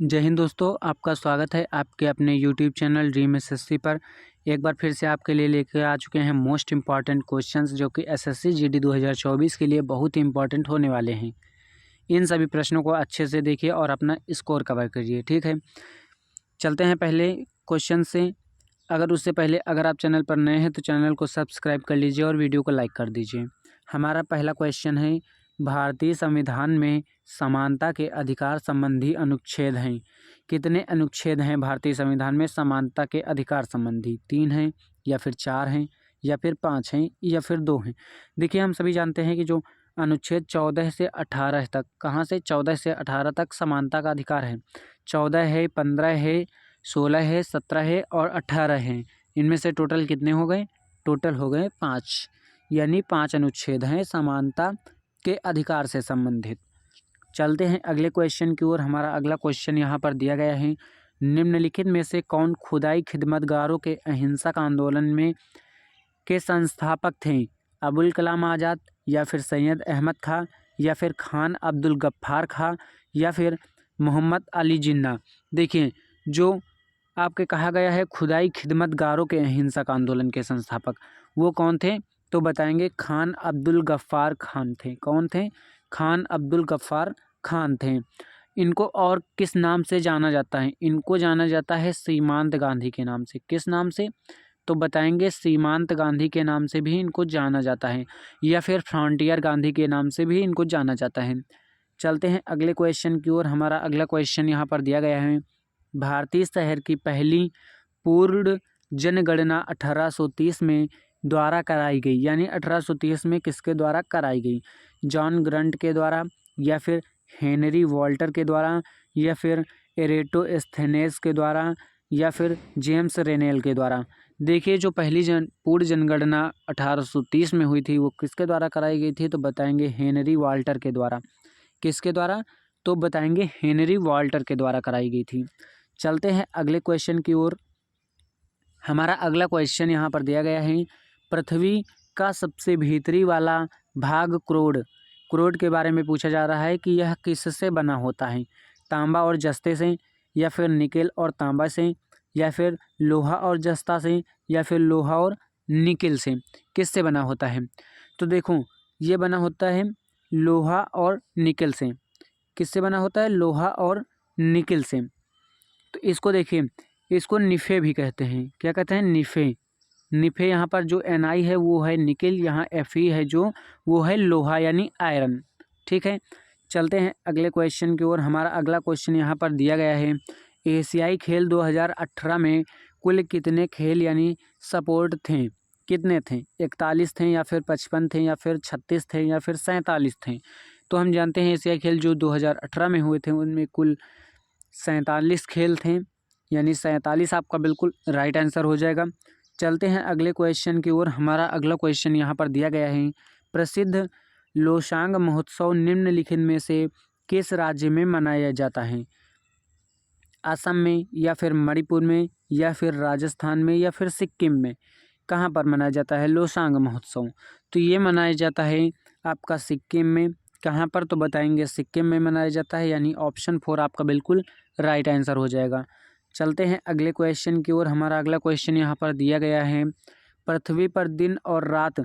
जय हिंद दोस्तों, आपका स्वागत है आपके अपने यूट्यूब चैनल ड्रीम एसएससी पर। एक बार फिर से आपके लिए लेकर आ चुके हैं मोस्ट इम्पॉर्टेंट क्वेश्चंस जो कि एसएससी जीडी 2024 के लिए बहुत ही इंपॉर्टेंट होने वाले हैं। इन सभी प्रश्नों को अच्छे से देखिए और अपना स्कोर कवर करिए, ठीक है। चलते हैं पहले क्वेश्चन से। अगर आप चैनल पर नए हैं तो चैनल को सब्सक्राइब कर लीजिए और वीडियो को लाइक कर दीजिए। हमारा पहला क्वेश्चन है, भारतीय संविधान में समानता के अधिकार संबंधी अनुच्छेद हैं। कितने अनुच्छेद हैं भारतीय संविधान में समानता के अधिकार संबंधी? 3 हैं या फिर 4 हैं या फिर 5 हैं या फिर 2 हैं? देखिए, हम सभी जानते हैं कि जो अनुच्छेद 14 से 18 तक, कहाँ से 14 से 18 तक समानता का अधिकार है। 14 है, 15 है, 16 है, 17 है और 18 है। इनमें से टोटल कितने हो गए? टोटल हो गए 5, यानी 5 अनुच्छेद हैं समानता के अधिकार से संबंधित। चलते हैं अगले क्वेश्चन की ओर। हमारा अगला क्वेश्चन यहाँ पर दिया गया है, निम्नलिखित में से कौन खुदाई खिदमतगारों के अहिंसक आंदोलन में के संस्थापक थे? अबुल कलाम आज़ाद या फिर सैयद अहमद खां या फिर खान अब्दुल गफ्फार खां या फिर मोहम्मद अली जिन्ना? देखिए, जो आपके कहा गया है खुदाई खिदमतगारों के अहिंसक आंदोलन के संस्थापक, वो कौन थे? तो बताएंगे खान अब्दुल गफ्फार खान थे। कौन थे? खान अब्दुल गफ्फार खान थे। इनको और किस नाम से जाना जाता है? इनको जाना जाता है सीमांत गांधी के नाम से। किस नाम से? तो बताएंगे सीमांत गांधी के नाम से भी इनको जाना जाता है, या फिर फ्रंटियर गांधी के नाम से भी इनको जाना जाता है। चलते हैं अगले क्वेश्चन की ओर। हमारा अगला क्वेश्चन यहाँ पर दिया गया है, भारतीय शहर की पहली पूर्ण जनगणना 1830 में द्वारा कराई गई, यानी 1830 में किसके द्वारा कराई गई? जॉन ग्रंट के द्वारा या फिर हेनरी वॉल्टर के द्वारा या फिर एरेटोस्थेनेस के द्वारा या फिर जेम्स रेनेल के द्वारा? देखिए, जो पहली पूर्ण जनगणना 1830 में हुई थी वो किसके द्वारा कराई गई थी? तो बताएंगे हेनरी वॉल्टर के द्वारा। किसके द्वारा? तो बताएंगे हेनरी वॉल्टर के द्वारा कराई गई थी। चलते हैं अगले क्वेश्चन की ओर। हमारा अगला क्वेश्चन यहाँ पर दिया गया है, पृथ्वी का सबसे भीतरी वाला भाग क्रोड के बारे में पूछा जा रहा है कि यह किससे बना होता है? तांबा और जस्ते से, या फिर निकेल और तांबा से, या फिर लोहा और जस्ता से, या फिर लोहा और निकेल से? किससे बना होता है? तो देखो, ये बना होता है लोहा और निकेल से। किससे बना होता है? लोहा और निकेल से। तो इसको देखिए, इसको निफ़े भी कहते हैं। क्या कहते हैं? निफ़े। यहाँ पर जो Ni है वो है निकेल, यहाँ Fe है जो वो है लोहा यानी आयरन, ठीक है। चलते हैं अगले क्वेश्चन की ओर। हमारा अगला क्वेश्चन यहाँ पर दिया गया है, एशियाई खेल 2018 में कुल कितने खेल यानी सपोर्ट थे? कितने थे? 41 थे या फिर 55 थे या फिर 36 थे या फिर 47 थे? तो हम जानते हैं एशियाई खेल जो 2018 में हुए थे उनमें कुल 47 खेल थे, यानी 47 आपका बिल्कुल राइट आंसर हो जाएगा। चलते हैं अगले क्वेश्चन की ओर। हमारा अगला क्वेश्चन यहाँ पर दिया गया है, प्रसिद्ध लोसांग महोत्सव निम्नलिखित में से किस राज्य में मनाया जाता है? असम में या फिर मणिपुर में या फिर राजस्थान में या फिर सिक्किम में? कहाँ पर मनाया जाता है लोसांग महोत्सव? तो ये मनाया जाता है आपका सिक्किम में। कहाँ पर? तो बताएंगे सिक्किम में मनाया जाता है, यानी ऑप्शन 4 आपका बिल्कुल राइट आंसर हो जाएगा। चलते हैं अगले क्वेश्चन की ओर। हमारा अगला क्वेश्चन यहाँ पर दिया गया है, पृथ्वी पर दिन और रात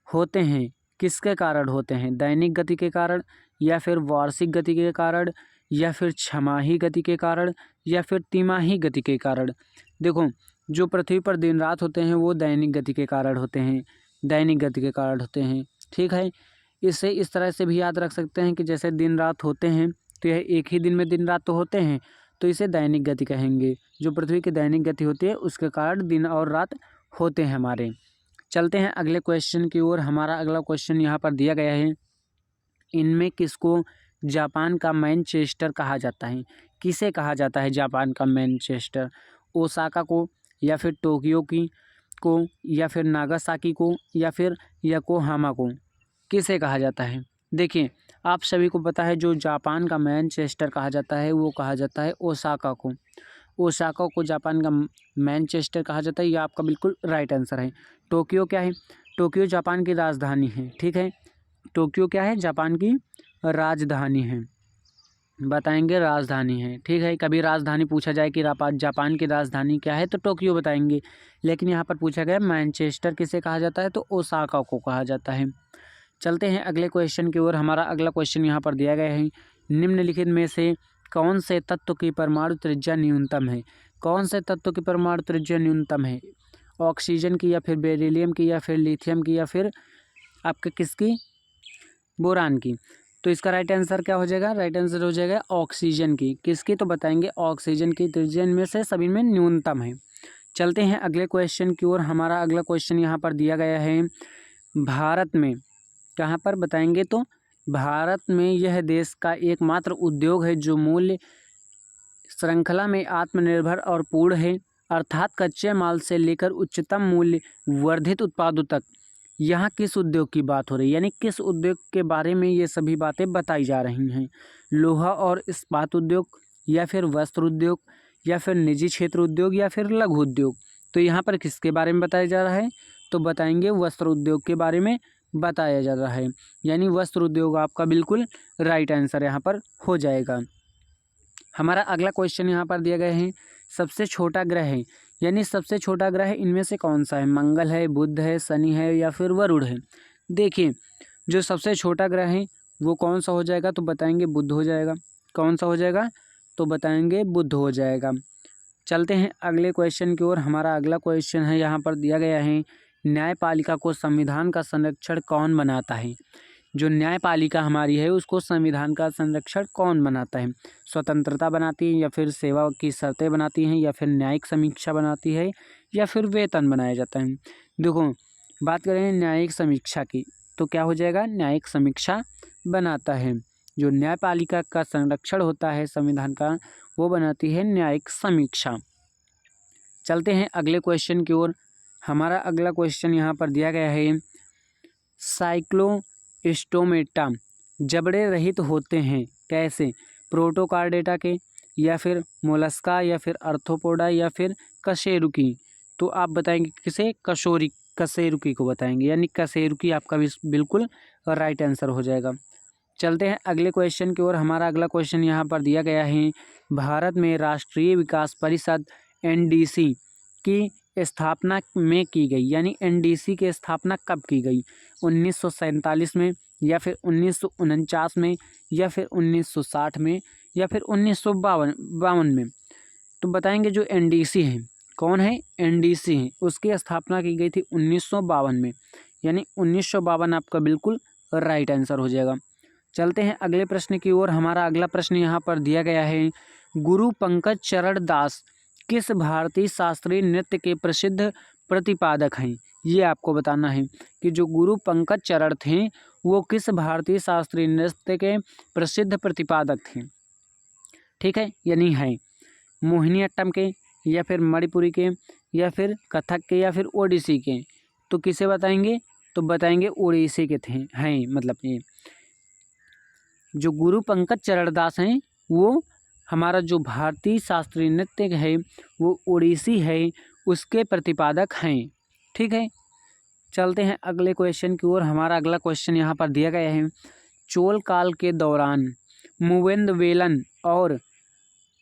होते हैं किसके कारण होते हैं? दैनिक गति के कारण, या फिर वार्षिक गति के कारण, या फिर छमाही गति के कारण, या फिर तिमाही गति के कारण? देखो, जो पृथ्वी पर दिन रात होते हैं वो दैनिक गति के कारण होते हैं। दैनिक गति के कारण होते हैं, ठीक है। इसे इस तरह से भी याद रख सकते हैं कि जैसे दिन रात होते हैं तो यह एक ही दिन में दिन रात तो होते हैं, तो इसे दैनिक गति कहेंगे। जो पृथ्वी की दैनिक गति होती है उसके कारण दिन और रात होते हैं हमारे। चलते हैं अगले क्वेश्चन की ओर। हमारा अगला क्वेश्चन यहाँ पर दिया गया है, इनमें किसको जापान का मैनचेस्टर कहा जाता है? किसे कहा जाता है जापान का मैनचेस्टर? ओसाका को, या फिर टोक्यो को, या फिर नागासाकी को, या फिर योकोहामा को? किसे कहा जाता है? देखिए, आप सभी को पता है जो जापान का मैनचेस्टर कहा जाता है वो कहा जाता है ओसाका को। ओसाका को जापान का मैनचेस्टर कहा जाता है, ये आपका बिल्कुल राइट आंसर है। टोक्यो क्या है? टोक्यो जापान की राजधानी है, ठीक है। टोक्यो क्या है? जापान की राजधानी है। बताएंगे राजधानी है। ठीक है, कभी राजधानी पूछा जाए कि जापान की राजधानी क्या है तो टोक्यो बताएंगे, लेकिन यहाँ पर पूछा गया मैनचेस्टर किसे कहा जाता है तो ओसाका को कहा जाता है। चलते हैं अगले क्वेश्चन की ओर। हमारा अगला क्वेश्चन यहाँ पर दिया गया है, निम्नलिखित में से कौन से तत्व की परमाणु त्रिज्या न्यूनतम है। कौन से तत्व की परमाणु त्रिज्या न्यूनतम है, ऑक्सीजन की या फिर बेरिलियम की या फिर लिथियम की या फिर आपके किसकी, बोरान की। तो इसका राइट आंसर क्या हो जाएगा, राइट आंसर हो जाएगा ऑक्सीजन की। किसकी, तो बताएंगे ऑक्सीजन की त्रिज्या में से सभी में न्यूनतम है। चलते हैं अगले क्वेश्चन की ओर। हमारा अगला क्वेश्चन यहाँ पर दिया गया है, भारत में कहाँ पर बताएंगे तो भारत में यह देश का एकमात्र उद्योग है जो मूल्य श्रृंखला में आत्मनिर्भर और पूर्ण है, अर्थात कच्चे माल से लेकर उच्चतम मूल्य वर्धित उत्पादों तक। यहाँ किस उद्योग की बात हो रही है, यानी किस उद्योग के बारे में ये सभी बातें बताई जा रही हैं। लोहा और इस्पात उद्योग या फिर वस्त्र उद्योग या फिर निजी क्षेत्र उद्योग या फिर लघु उद्योग। तो यहाँ पर किसके बारे में बताया जा रहा है, तो बताएंगे वस्त्र उद्योग के बारे में बताया जा रहा है, यानी वस्त्र उद्योग आपका बिल्कुल राइट आंसर यहाँ पर हो जाएगा। हमारा अगला क्वेश्चन यहाँ पर दिया गया है, सबसे छोटा ग्रह है, यानी सबसे छोटा ग्रह इनमें से कौन सा है, मंगल है, बुध है, शनि है या फिर वरुण है। देखिए जो सबसे छोटा ग्रह है वो कौन सा हो जाएगा, तो बताएंगे बुध हो जाएगा। कौन सा हो जाएगा, तो बताएंगे बुध हो जाएगा। चलते हैं अगले क्वेश्चन की ओर। हमारा अगला क्वेश्चन है यहाँ पर दिया गया है, न्यायपालिका को संविधान का संरक्षण कौन बनाता है। जो न्यायपालिका हमारी है उसको संविधान का संरक्षण कौन बनाता है, स्वतंत्रता बनाती है या फिर सेवा की शर्तें बनाती हैं या फिर न्यायिक समीक्षा बनाती है या फिर वेतन बनाया जाता है। देखो बात करें न्यायिक समीक्षा की तो क्या हो जाएगा, न्यायिक समीक्षा बनाता है। जो न्यायपालिका का संरक्षण होता है संविधान का वो बनाती है न्यायिक समीक्षा। चलते हैं अगले क्वेश्चन की ओर। हमारा अगला क्वेश्चन यहाँ पर दिया गया है, साइक्लोस्टोमेटा जबड़े रहित होते हैं कैसे, प्रोटोकार्डेटा के या फिर मोलस्का या फिर अर्थोपोडा या फिर कशेरुकी। तो आप बताएंगे किसे, कशेरुकी को बताएंगे, यानी कशेरुकी आपका बिल्कुल राइट आंसर हो जाएगा। चलते हैं अगले क्वेश्चन की ओर। हमारा अगला क्वेश्चन यहाँ पर दिया गया है, भारत में राष्ट्रीय विकास परिषद एनडीसी की स्थापना में की गई, यानी एनडीसी की स्थापना कब की गई, 1947 में या फिर 1949 में या फिर 1960 में या फिर 1952 में। तो बताएंगे जो एनडीसी है कौन है, एनडीसी है, उसकी स्थापना की गई थी 1952 में, यानी 1952 आपका बिल्कुल राइट आंसर हो जाएगा। चलते हैं अगले प्रश्न की ओर। हमारा अगला प्रश्न यहाँ पर दिया गया है, गुरु पंकज चरण दास किस भारतीय शास्त्रीय नृत्य के प्रसिद्ध प्रतिपादक हैं। ये आपको बताना है कि जो गुरु पंकज चरण थे वो किस भारतीय शास्त्रीय नृत्य के प्रसिद्ध प्रतिपादक थे। ठीक है, यानी है मोहिनीअट्टम के या फिर मणिपुरी के या फिर कथक के या फिर ओडिसी के। तो किसे बताएंगे, तो बताएंगे ओडिसी के थे हैं, मतलब ये जो गुरु पंकज चरण दास हैं वो हमारा जो भारतीय शास्त्रीय नृत्य है वो ओडिसी है, उसके प्रतिपादक हैं। ठीक है, चलते हैं अगले क्वेश्चन की ओर। हमारा अगला क्वेश्चन यहाँ पर दिया गया है, चोल काल के दौरान मुवेंदवेलन और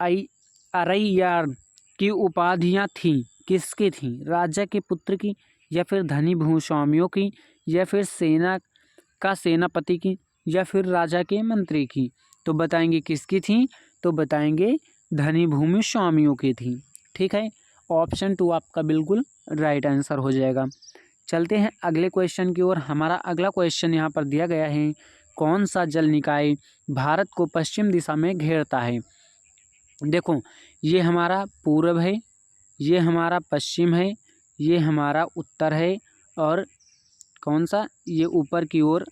अरैयार की उपाधियाँ थीं, किसकी थीं, राजा के पुत्र की या फिर धनी भूस्वामियों की या फिर सेना का सेनापति की या फिर राजा के मंत्री की। तो बताएंगे किसकी थी, तो बताएंगे धनी भूमि स्वामियों की थी। ठीक है, ऑप्शन 2 आपका बिल्कुल राइट आंसर हो जाएगा। चलते हैं अगले क्वेश्चन की ओर। हमारा अगला क्वेश्चन यहाँ पर दिया गया है, कौन सा जल निकाय भारत को पश्चिम दिशा में घेरता है। देखो ये हमारा पूर्व है, ये हमारा पश्चिम है, ये हमारा उत्तर है और कौन सा ये ऊपर की ओर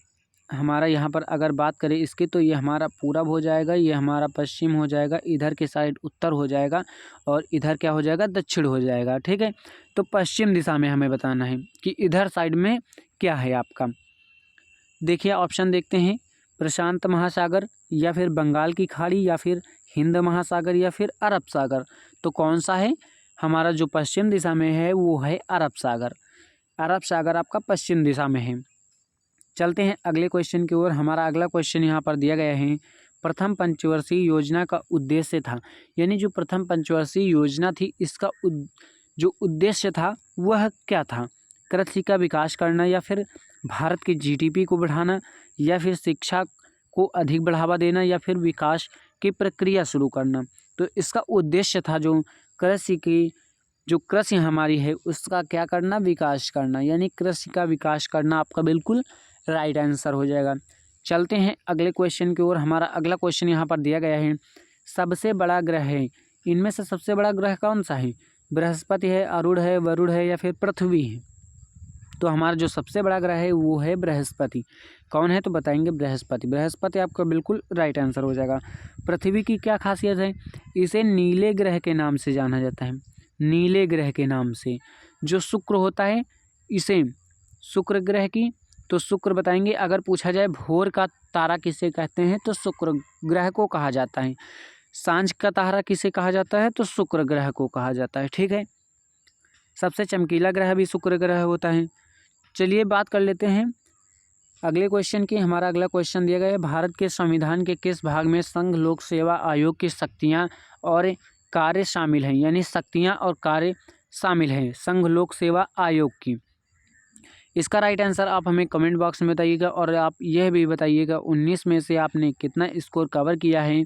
हमारा यहाँ पर अगर बात करें इसकी तो ये हमारा पूरब हो जाएगा, ये हमारा पश्चिम हो जाएगा, इधर के साइड उत्तर हो जाएगा और इधर क्या हो जाएगा, दक्षिण हो जाएगा। ठीक है, तो पश्चिम दिशा में हमें बताना है कि इधर साइड में क्या है आपका। देखिए ऑप्शन देखते हैं, प्रशांत महासागर या फिर बंगाल की खाड़ी या फिर हिंद महासागर या फिर अरब सागर। तो कौन सा है हमारा जो पश्चिम दिशा में है वो है अरब सागर। अरब सागर आपका पश्चिम दिशा में है। चलते हैं अगले क्वेश्चन की ओर। हमारा अगला क्वेश्चन यहाँ पर दिया गया है, प्रथम पंचवर्षीय योजना का उद्देश्य था। यानी जो प्रथम पंचवर्षीय योजना थी, इसका जो उद्देश्य था वह क्या था? कृषि का विकास करना, या फिर भारत की जीडीपी को बढ़ाना, या फिर शिक्षा को अधिक बढ़ावा देना, या फिर विकास की प्रक्रिया शुरू करना। तो इसका उद्देश्य था जो कृषि हमारी है उसका क्या करना? विकास करना। यानी कृषि का विकास करना आपका बिल्कुल राइट आंसर हो जाएगा। चलते हैं अगले क्वेश्चन की ओर। हमारा अगला क्वेश्चन यहाँ पर दिया गया है, सबसे बड़ा ग्रह है, इनमें से सबसे बड़ा ग्रह कौन सा है? बृहस्पति है, अरुण है, वरुण है, या फिर पृथ्वी है? तो हमारा जो सबसे बड़ा ग्रह है वो है बृहस्पति। कौन है? तो बताएंगे बृहस्पति। बृहस्पति आपका बिल्कुल राइट आंसर हो जाएगा। पृथ्वी की क्या खासियत है? इसे नीले ग्रह के नाम से जाना जाता है। नीले ग्रह के नाम से। जो शुक्र होता है, इसे शुक्र ग्रह की, तो शुक्र बताएंगे। अगर पूछा जाए भोर का तारा किसे कहते हैं, तो शुक्र ग्रह को कहा जाता है। सांझ का तारा किसे कहा जाता है? तो शुक्र ग्रह को कहा जाता है। ठीक है। सबसे चमकीला ग्रह भी शुक्र ग्रह होता है। चलिए बात कर लेते हैं अगले क्वेश्चन की। हमारा अगला क्वेश्चन दिया गया है, भारत के संविधान के किस भाग में संघ लोक सेवा आयोग की शक्तियां और कार्य शामिल हैं? यानी शक्तियां और कार्य शामिल हैं संघ लोक सेवा आयोग की। इसका राइट आंसर आप हमें कमेंट बॉक्स में बताइएगा, और आप यह भी बताइएगा 19 में से आपने कितना स्कोर कवर किया है।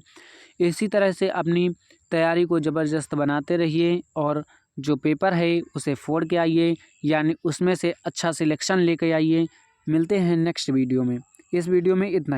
इसी तरह से अपनी तैयारी को ज़बरदस्त बनाते रहिए, और जो पेपर है उसे फोड़ के आइए, यानी उसमें से अच्छा सिलेक्शन लेके आइए। मिलते हैं नेक्स्ट वीडियो में। इस वीडियो में इतना ही।